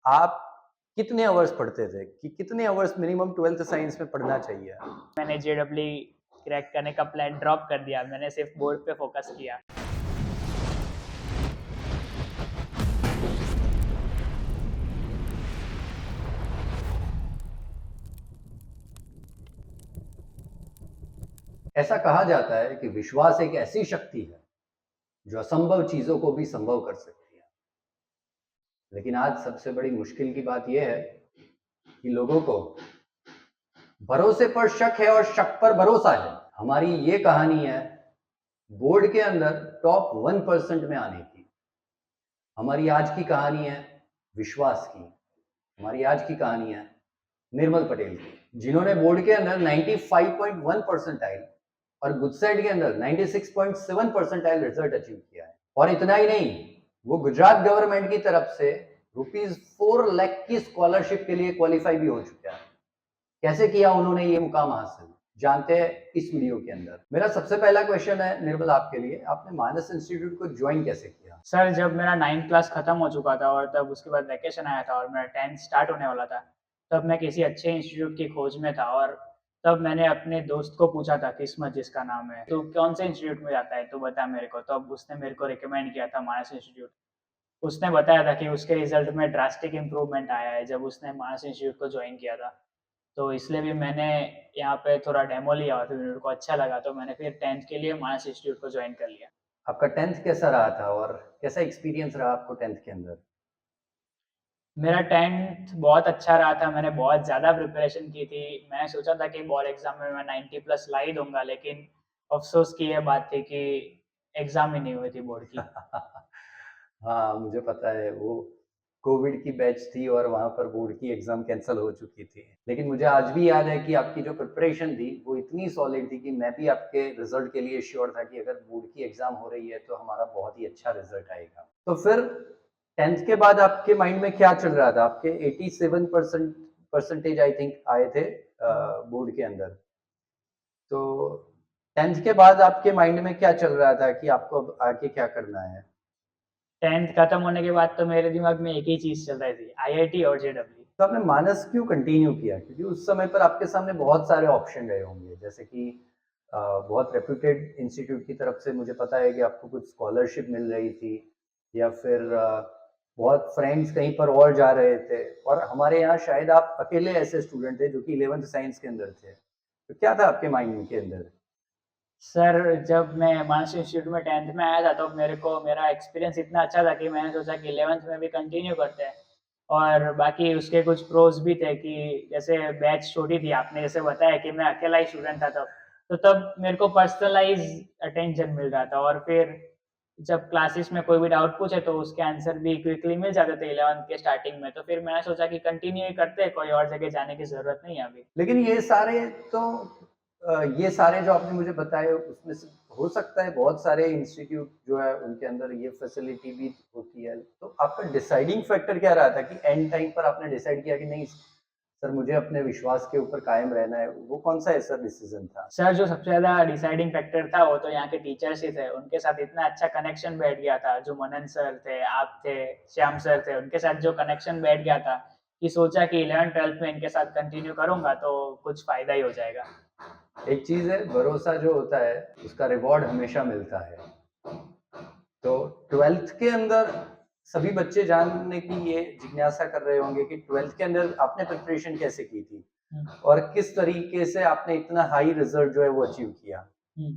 आप कितने आवर्स पढ़ते थे कि कितने आवर्स मिनिमम 12th साइंस में पढ़ना चाहिए? मैंने जेडब्ल्यू क्रैक करने का प्लान ड्रॉप कर दिया, मैंने सिर्फ बोर्ड पे फोकस किया। ऐसा कहा जाता है कि विश्वास एक ऐसी शक्ति है जो असंभव चीजों को भी संभव कर सकती है। लेकिन आज सबसे बड़ी मुश्किल की बात यह है कि लोगों को भरोसे पर शक है और शक पर भरोसा है। हमारी ये कहानी है बोर्ड के अंदर टॉप 1% में आने की। हमारी आज की कहानी है विश्वास की। हमारी आज की कहानी है निर्मल पटेल की, जिन्होंने बोर्ड के अंदर 95.1 परसेंटाइल और गुजसेट के अंदर 96.7 परसेंटाइल रिजल्ट अचीव किया है। और इतना ही नहीं, वो गुजरात गवर्नमेंट की तरफ से ₹4 लाख की स्कॉलरशिप के लिए क्वालिफाई भी हो चुका है। कैसे किया उन्होंने ये मुकाम हासिल, जानते हैं इस वीडियो के अंदर। मेरा सबसे पहला क्वेश्चन है निर्मल आपके लिए, आपने मानस इंस्टीट्यूट को ज्वाइन कैसे किया? सर, जब मेरा 9th क्लास खत्म हो चुका था और तब उसके बाद वैकेशन आया था और मेरा 10th स्टार्ट होने वाला था, तब मैं किसी अच्छे इंस्टीट्यूट की खोज में था और तब मैंने अपने दोस्त को पूछा था, किस्मत जिसका नाम है, तू कौन से इंस्टीट्यूट में जाता है, तू बता मेरे को। तब उसने मेरे को रिकमेंड किया था मानस इंस्टीट्यूट। उसने बताया था कि उसके रिजल्ट में ड्रास्टिक इम्प्रूवमेंट आया है जब उसने मानस इंस्टीट्यूट को ज्वाइन किया था। तो इसलिए भी मैंने यहाँ पे थोड़ा डेमो लिया और फिर मेरे को अच्छा लगा, तो मैंने फिर 10th के लिए मानस इंस्टीट्यूट को ज्वाइन कर लिया। आपका 10th कैसा रहा था और कैसा एक्सपीरियंस रहा आपको 10th के अंदर? मेरा 10th बहुत अच्छा रहा था, मैंने बहुत ज़्यादा प्रिपरेशन की थी। मैंने सोचा था कि बोर्ड एग्ज़ाम में मैं 90 प्लस ला ही दूँगा, लेकिन अफ़सोस की ये बात थी कि एग्ज़ाम ही नहीं हुई थी बोर्ड की। हाँ, मुझे पता है वो कोविड की बैच थी और वहाँ पर बोर्ड की एग्ज़ाम कैंसल हो चुकी थी। लेकिन मुझे आज भी याद है कि आपकी जो प्रिपरेशन थी, वो इतनी सॉलिड थी कि मैं भी आपके रिज़ल्ट के लिए श्योर था कि अगर बोर्ड की एग्ज़ाम हो रही है, तो हमारा बहुत ही अच्छा रिज़ल्ट आएगा। तो फिर 10th के बाद आपके माइंड में क्या चल रहा था? आपके 87% परसेंटेज आई थिंक आए थे बोर्ड के अंदर। तो 10th के बाद आपके माइंड में क्या चल रहा था कि आपको अब आगे क्या करना है? 10th खत्म होने के बाद तो मेरे दिमाग में एक ही चीज़ चल रही थी, आईआईटी और जेईई। तो आपने मानस क्यों कंटिन्यू किया? क्योंकि उस समय पर आपके सामने बहुत सारे ऑप्शन रहे होंगे, जैसे कि बहुत रेप्यूटेड इंस्टीट्यूट की तरफ से मुझे पता है कि आपको कुछ स्कॉलरशिप मिल रही थी या फिर बहुत फ्रेंड्स कहीं पर और जा रहे थे और हमारे यहाँ शायद आप अकेले ऐसे स्टूडेंट थे जो कि 11th साइंस के अंदर थे। तो क्या था आपके माइंड के अंदर? सर, जब मैं मानस इंस्टीट्यूट में 10th में आया था तो मेरे को मेरा एक्सपीरियंस इतना अच्छा था कि मैंने सोचा कि 11th में भी कंटिन्यू करते हैं। और बाकी उसके कुछ प्रोज भी थे कि जैसे बैच छोटी थी, आपने जैसे बताया कि मैं अकेला ही स्टूडेंट था तब, तो तब मेरे को पर्सनलाइज अटेंशन मिल रहा था। और फिर जब क्लासेस में कोई भी डाउट पूछे तो उसके आंसर भी क्विकली मिल जाते थे 11th के स्टार्टिंग में। तो फिर मैंने सोचा कि कंटिन्यू ही करते हैं, कोई और जगह जाने की ज़रूरत नहीं है अभी। लेकिन तो ये सारे जो आपने मुझे बताए उसमें से हो सकता है बहुत सारे इंस्टीट्यूट जो है उनके अंदर ये फैसिलिटी भी होती है। तो आपका डिसाइडिंग फैक्टर क्या रहा था कि एंड टाइम पर आपने डिसाइड किया कि नहीं सर मुझे अपने विश्वास के ऊपर कायम रहना है, वो कौन सा ऐसा डिसीजन था? सर, जो सबसे ज़्यादा डिसाइडिंग फैक्टर था वो तो यहाँ के टीचर्स ही थे। उनके साथ इतना अच्छा कनेक्शन बैठ गया था। जो मनन सर थे, आप थे, श्याम सर थे, उनके साथ जो कनेक्शन बैठ गया था कि सोचा कि 11th-12th में इनके साथ कंटिन्यू करूँगा तो कुछ फ़ायदा ही हो जाएगा। एक चीज है, भरोसा जो होता है उसका रिवॉर्ड हमेशा मिलता है। तो 12th के अंदर सभी बच्चे जानने की ये जिज्ञासा कर रहे होंगे कि 12th के अंदर आपने प्रिपरेशन कैसे की थी हुँ, और किस तरीके से आपने इतना हाई रिजल्ट जो है वो अचीव किया? हुँ।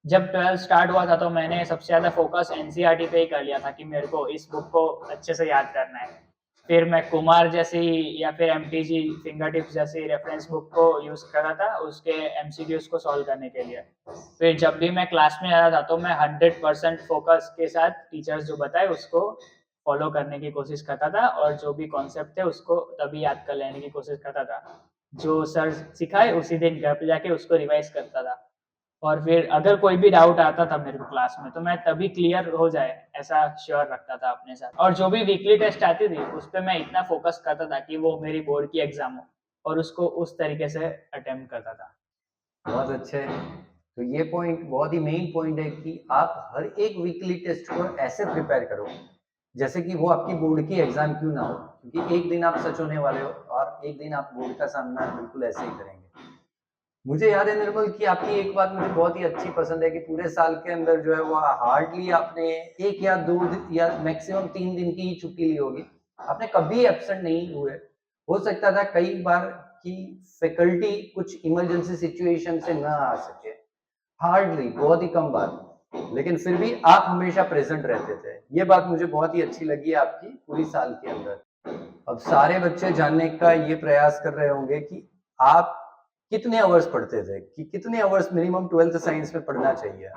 जब 12th स्टार्ट हुआ था तो मैंने सबसे ज़्यादा फ़ोकस एनसीईआरटी पे ही कर लिया था कि मेरे को इस बुक को अच्छे से याद करना है। फिर मैं कुमार जैसी या फिर एमटीजी फिंगर टिप्स जैसी रेफ़रेंस बुक को यूज़ कर रहा था उसके एमसीक्यूज़ को सॉल्व करने के लिए। फिर जब भी मैं क्लास में आ रहा था तो मैं 100% फ़ोकस के साथ टीचर्स जो बताए उसको फ़ॉलो करने की कोशिश करता था और जो भी कॉन्सेप्ट थे उसको तभी याद कर लेने की कोशिश करता था। जो सर सिखाए उसी दिन घर पे जाके उसको रिवाइज़ करता था। और फिर अगर कोई भी डाउट आता था मेरे को क्लास में तो मैं तभी क्लियर हो जाए ऐसा श्योर रखता था अपने साथ। और जो भी वीकली टेस्ट आती थी उस पे मैं इतना फोकस करता था कि वो मेरी बोर्ड की एग्जाम हो और उसको उस तरीके से अटेम्प्ट करता था। बहुत अच्छे। तो ये पॉइंट बहुत ही मेन पॉइंट है कि आप हर एक वीकली टेस्ट को ऐसे प्रिपेयर करो जैसे कि वो आपकी बोर्ड की एग्जाम क्यों ना हो, क्योंकि एक दिन आप सच होने वाले हो और एक दिन आप बोर्ड का सामना बिल्कुल ऐसे ही करेंगे। मुझे याद है निर्मल कि आपकी एक बात मुझे बहुत ही अच्छी पसंद है कि पूरे साल के अंदर जो है वो हार्डली आपने 1 या 2 दिन या मैक्सिमम 3 दिन की ही छुट्टी ली होगी। आपने कभी एब्सेंट नहीं हुए। हो सकता था कई बार कि फैकल्टी कुछ इमरजेंसी सिचुएशन से ना आ सके, हार्डली बहुत ही कम बार, लेकिन फिर भी आप हमेशा प्रेजेंट रहते थे। ये बात मुझे बहुत ही अच्छी लगी आपकी पूरी साल के अंदर। अब सारे बच्चे जानने का ये प्रयास कर रहे होंगे कि आप कितने आवर्स पढ़ते थे, कि कितने आवर्स मिनिमम 12th साइंस में पढ़ना चाहिए।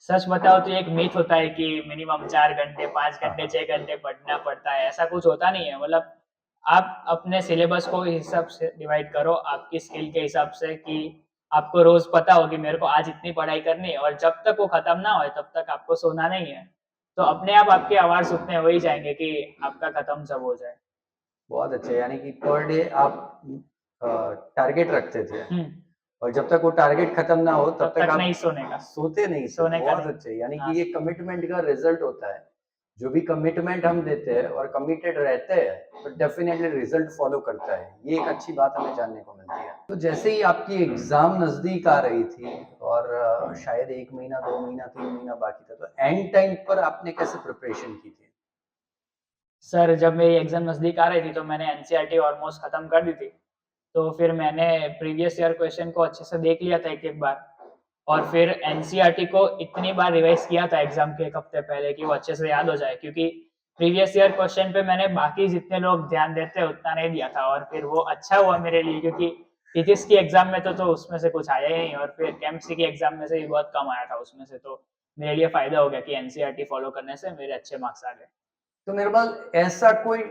सच बताओ तो एक मिथ होता है कि मिनिमम 4 घंटे 5 घंटे 6 घंटे पढ़ना पड़ता है, ऐसा कुछ होता नहीं है। मतलब आप अपने सिलेबस को इस हिसाब से डिवाइड करो, आपकी स्किल के हिसाब से, कि आपको रोज पता हो कि मेरे को आज इतनी पढ़ाई करनी है और जब तक वो खत्म ना हो तब तक आपको सोना नहीं है। तो अपने आप आपके आवाज उतने हो ही जाएंगे कि आपका खत्म सब हो जाए। बहुत अच्छे, यानी कि पर डे आप टारगेट रखते थे हम्म। और जब तक वो टारगेट खत्म ना हो तब तब तक तक आप नहीं सोने का। सोते नहीं थे। सोने का बहुत नहीं। अच्छे, यानी हाँ। कि ये कमिटमेंट का रिजल्ट होता है। जो भी कमिटमेंट हम देते हैं और कमिटेड रहते हैं तो डेफिनेटली रिजल्ट फॉलो करता है। ये एक अच्छी बात हमें जानने को मिलती है। तो जैसे ही आपकी एग्जाम नजदीक आ रही थी और शायद 1 महीना 2 महीना 3 महीना बाकी था, तो एंड टाइम पर आपने कैसे प्रिपरेशन की थी? सर जब मेरी एग्जाम नजदीक आ रही थी तो मैंने एनसीईआरटी ऑलमोस्ट खत्म कर दी थी। तो फिर मैंने प्रीवियस ईयर क्वेश्चन को अच्छे से देख लिया था एक एक बार, और फिर एनसीईआरटी को इतनी बार रिवाइज किया था एग्जाम के एक हफ्ते पहले कि वो अच्छे से याद हो जाए, क्योंकि प्रीवियस ईयर क्वेश्चन पे मैंने बाकी जितने लोग ध्यान देते हैं उतना नहीं दिया था, और फिर वो अच्छा हुआ मेरे लिए, क्योंकि फिजिक्स की एग्जाम में तो उसमें से कुछ आया ही नहीं, और फिर केमिस्ट्री की एग्जाम में से भी बहुत कम आया था उसमें से। तो मेरे लिए फायदा हो गया कि एनसीईआरटी फॉलो करने से मेरे अच्छे मार्क्स आ गए। तो निर्मल, ऐसा कोई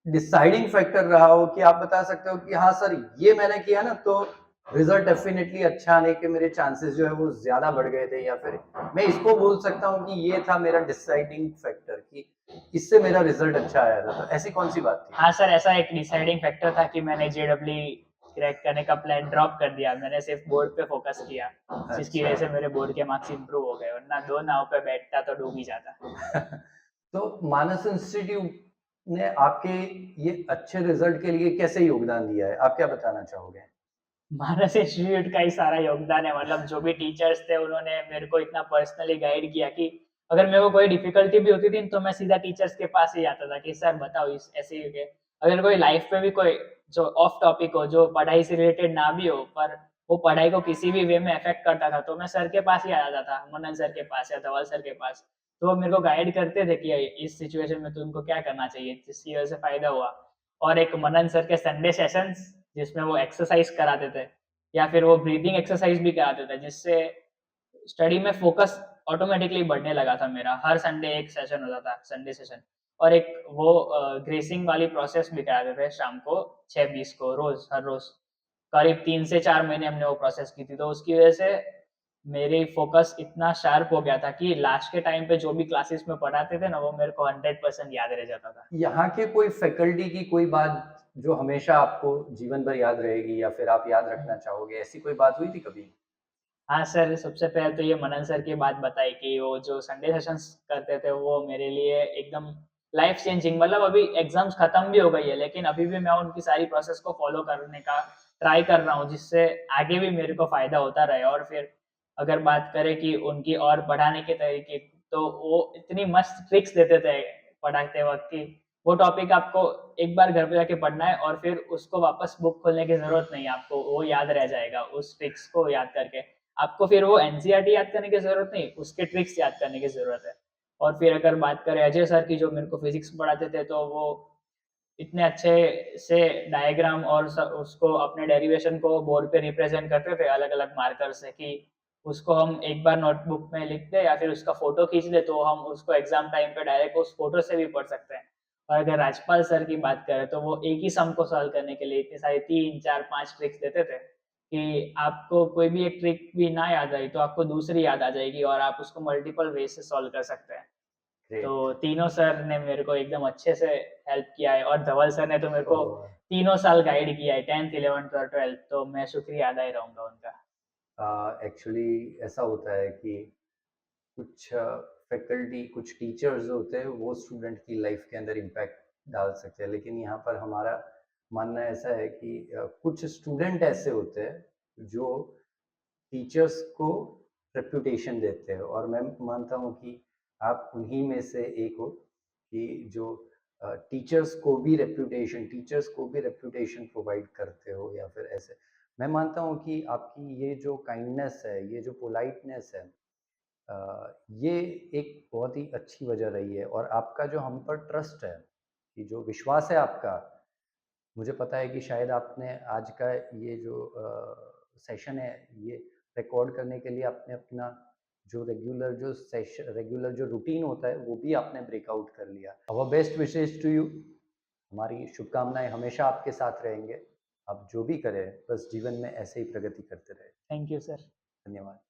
डिसाइडिंग फैक्टर रहा हो कि आप बता सकते हो कि हाँ सर, ये मैंने किया ना तो रिजल्ट डेफिनेटली अच्छा आने के मेरे चांसेस जो है वो ज्यादा बढ़ गए थे, या फिर मैं इसको बोल सकता हूँ कि ये था मेरा डिसाइडिंग फैक्टर कि इससे मेरा रिजल्ट अच्छा आया था, तो ऐसी कौन सी बात थी? हाँ सर, ऐसा एक डिसाइडिंग फैक्टर था कि मैंने जेडब्ल्यू क्रैक करने का प्लान ड्रॉप कर दिया। मैंने सिर्फ बोर्ड पे फोकस किया, जिसकी अच्छा। वजह से मेरे बोर्ड के मार्क्स इंप्रूव हो गए, वरना दो नाव पे बैठता तो डूब ही जाता। तो मानस इंस्टीट्यूट ने आपके ये अच्छे रिजल्ट के लिए कैसे योगदान दिया है, आप क्या बताना चाहोगे? मानस इंस्टीट्यूट का ही सारा योगदान है। मतलब जो भी टीचर्स थे उन्होंने मेरे को इतना पर्सनली गाइड किया कि अगर मेरे को कोई डिफिकल्टी भी होती थी तो मैं सीधा टीचर्स के पास ही जाता था कि सर बताओ इस ऐसे ही के। अगर कोई लाइफ पे भी कोई जो ऑफ टॉपिक हो, जो पढ़ाई से रिलेटेड ना भी हो, पर वो पढ़ाई को किसी भी वे में अफेक्ट करता था, तो मैं सर के पास ही आ जाता था, मनन सर के पास या धवल सर के पास। तो वो मेरे को गाइड करते थे कि इस सिचुएशन में तुमको क्या करना चाहिए, जिसकी वजह से फायदा हुआ। और एक मनन सर के संडे सेशंस जिसमें वो एक्सरसाइज कराते थे, या फिर वो ब्रीदिंग एक्सरसाइज भी कराते थे, जिससे स्टडी में फोकस ऑटोमेटिकली बढ़ने लगा था मेरा। हर संडे एक सेशन होता था, संडे सेशन। और एक वो ग्रेसिंग वाली प्रोसेस भी कराते थे शाम को 6:20 को, रोज हर रोज। करीब 3 से 4 महीने हमने वो प्रोसेस की थी, तो उसकी वजह से मेरी फोकस इतना शार्प हो गया था कि लास्ट के टाइम पे जो भी क्लासेस में पढ़ाते थे ना, वो मेरे को 100% याद रह जाता था। यहाँ के कोई फैकल्टी की कोई बात जो हमेशा आपको जीवन भर याद रहेगी या फिर आप याद रखना चाहोगे, ऐसी कोई बात हुई थी कभी? हाँ सर, सबसे पहले तो ये मनन सर की बात बताई कि वो जो संडे सेशंस करते थे वो मेरे लिए एकदम लाइफ चेंजिंग। मतलब अभी एग्जाम्स खत्म भी हो गई है, लेकिन अभी भी मैं उनकी सारी प्रोसेस को फॉलो करने का ट्राई कर रहा हूँ, जिससे आगे भी मेरे को फायदा होता रहे। और फिर अगर बात करें कि उनकी और पढ़ाने के तरीके, तो वो इतनी मस्त ट्रिक्स देते थे पढ़ाते वक्त की वो टॉपिक आपको एक बार घर पे जाके पढ़ना है और फिर उसको वापस बुक खोलने की जरूरत नहीं है, आपको वो याद रह जाएगा उस ट्रिक्स को याद करके। आपको फिर वो एनसीईआरटी याद करने की जरूरत नहीं, उसके ट्रिक्स याद करने की जरूरत है। और फिर अगर बात करें अजय सर की, जो मेरे को फिजिक्स पढ़ाते थे, तो वो इतने अच्छे से डायग्राम और उसको अपने डेरिवेशन को बोर्ड पे रिप्रेजेंट करते थे अलग अलग मार्कर से, कि उसको हम एक बार नोटबुक में लिख दे या फिर उसका फोटो खींच ले तो हम उसको एग्जाम टाइम पे डायरेक्ट उस फोटो से भी पढ़ सकते हैं। और अगर राजपाल सर की बात करें तो वो एक ही सम को सॉल्व करने के लिए इतनी सारी 3 4 5 ट्रिक्स देते थे कि आपको कोई भी एक ट्रिक भी ना याद आई तो आपको दूसरी याद आ जाएगी और आप उसको मल्टीपल वे से सॉल्व कर सकते हैं। तो ग्रेट। तीनों सर ने मेरे को एकदम अच्छे से हेल्प किया है, और धवल सर ने तो मेरे को तो तीनों साल गाइड किया है, 10th 11th और 12th। तो मैं शुक्रिया अदा ही रहूंगा उनका। एक्चुअली ऐसा होता है कि कुछ फैकल्टी, कुछ टीचर्स होते हैं वो स्टूडेंट की लाइफ के अंदर इम्पैक्ट डाल सकते हैं, लेकिन यहाँ पर हमारा मानना ऐसा है कि कुछ स्टूडेंट ऐसे होते हैं जो टीचर्स को रेपुटेशन देते हैं, और मैं मानता हूँ कि आप उन्हीं में से एक हो कि जो टीचर्स को भी रेपुटेशन प्रोवाइड करते हो, या फिर ऐसे। मैं मानता हूँ कि आपकी ये जो काइंडनेस है, ये जो पोलाइटनेस है, ये एक बहुत ही अच्छी वजह रही है, और आपका जो हम पर ट्रस्ट है, कि जो विश्वास है आपका, मुझे पता है कि शायद आपने आज का ये जो सेशन है, ये रिकॉर्ड करने के लिए आपने अपना जो रेगुलर जो रूटीन होता है वो भी आपने ब्रेकआउट कर लिया। Our best wishes to you. हमारी शुभकामनाएं हमेशा आपके साथ रहेंगे। आप जो भी करें, बस जीवन में ऐसे ही प्रगति करते रहे। Thank you sir. धन्यवाद।